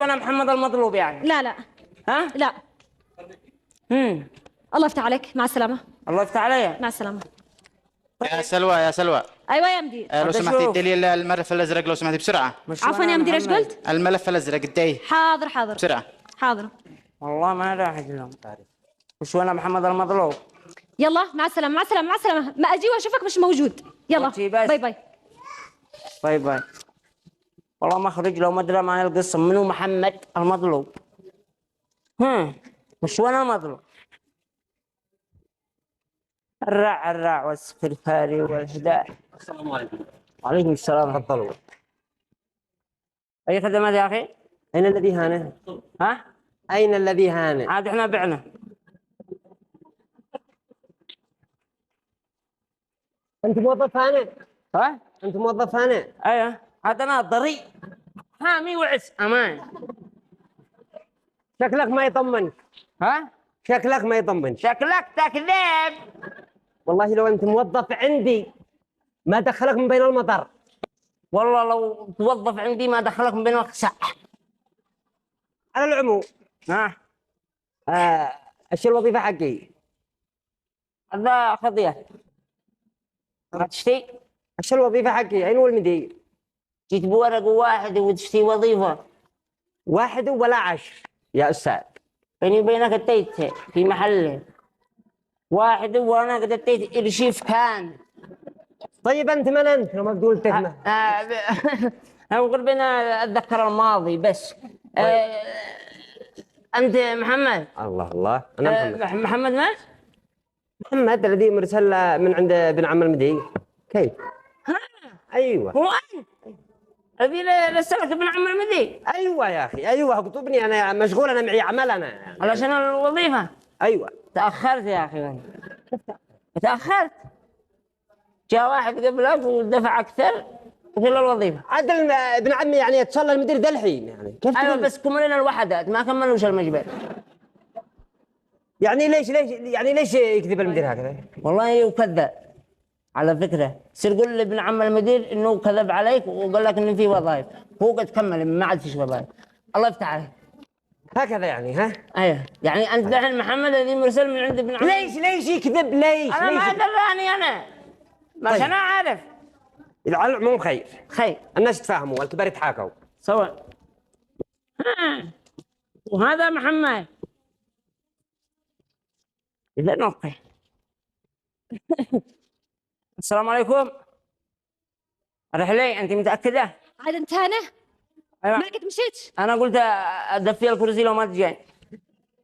انا محمد المطلوب يعني. لا لا ها؟ لا. الله يفتح عليك، مع السلامة. الله يفتح عليا. مع السلامة. يا سلوى يا سلوى. أيوة يا مدير. لو بدي سمحتي أشوف. ادي لي الملف الازرق لو سمحتي بسرعه. مش عفوا أنا يا مدير، ايش محمد. قلت؟ الملف الازرق اديه حاضر حاضر بسرعه. حاضر. والله ما راح لهم. وش انا محمد المطلوب. يلا مع السلامة مع السلامة مع السلامة، ما أجي وأشوفك مش موجود. يلا وقتي بس. باي باي. باي باي. والله ما اخرج لو ما ادري معي القصه منو محمد المطلوب. مش وانا المطلوب. الرع والسكرتاري والهداء. السلام عليكم. وعليكم السلام. تفضلوا. اي خدمات يا اخي؟ أين الذي هان؟ ها؟ أين الذي هان؟ عاد احنا بعنا. أنت موظف هنا؟ ها؟ أنت موظف هنا؟ ايوه هذا انا ضري حامي وعس امان. شكلك ما يطمنك. ها؟ شكلك ما يطمنك. شكلك تكذب. والله لو أنت موظف عندي ما دخلك من بين المطر. والله لو توظف عندي ما دخلك من بين الخساء. على العموم ها؟ ايش الوظيفة حقي؟ هذا خضيه. ما تشتي؟ ايش الوظيفة حقي؟ أين هو المدير؟ جيت بورق واحد وتشتي وظيفه. واحد ولا 10 يا أستاذ. بيني وبينك اتيت في محله واحد وانا قد اتيت ارشيف كان. طيب أنت من أنت لما تقول تهمة؟ انا قربنا اتذكر الماضي بس. انت محمد؟ الله أنا محمد. محمد من؟ محمد الذي مرسل من عند ابن عم المدير. كيف؟ أيوه هو انت الذي رسلك ابن عم المدير؟ أيوه يا أخي أيوه اكتبني، أنا مشغول، أنا معي عمل أنا. علشان الوظيفه. أيوه تاخرت يا اخي. تاخرت. جاء واحد قبلك ودفع اكثر في الوظيفه. عدل ابن عمي يعني اتصل المدير ده الحين، يعني كيف ايوه تقول؟ بس كملنا الوحدات ما كملوش المجبر. يعني ليش يكذب المدير هكذا؟ والله يكذب. على فكره سير قول لابن عم المدير انه كذب عليك وقال لك ان في وظائف. هو قد كمل ما عاد فيش وظائف. الله يفتح عليك. هكذا يعني ها؟ ايوه يعني انت دحين محمد الذي مرسل من عند ابن عم. ليش يكذب؟ ليش؟ انا ما دراني انا. مش طيب. انا عارف. على العموم خير، خير. الناس يتفاهموا والكبار يتحاكوا. سواء. وهذا محمد. إذا نوقي. السلام عليكم. رحلي أنت متأكدة؟ عاد أنت هنا؟ أيوة. ما قد مشيت؟ أنا قلت أدفي الكرسي لو ما تجي.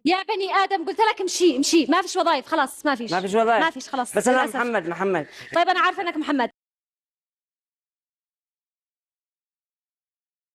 يا بني آدم قلت لك امشي امشي، ما فيش وظائف خلاص، ما فيش. ما فيش وظائف. ما فيش خلاص بس أنا للأسف. محمد. طيب أنا عارفة إنك محمد،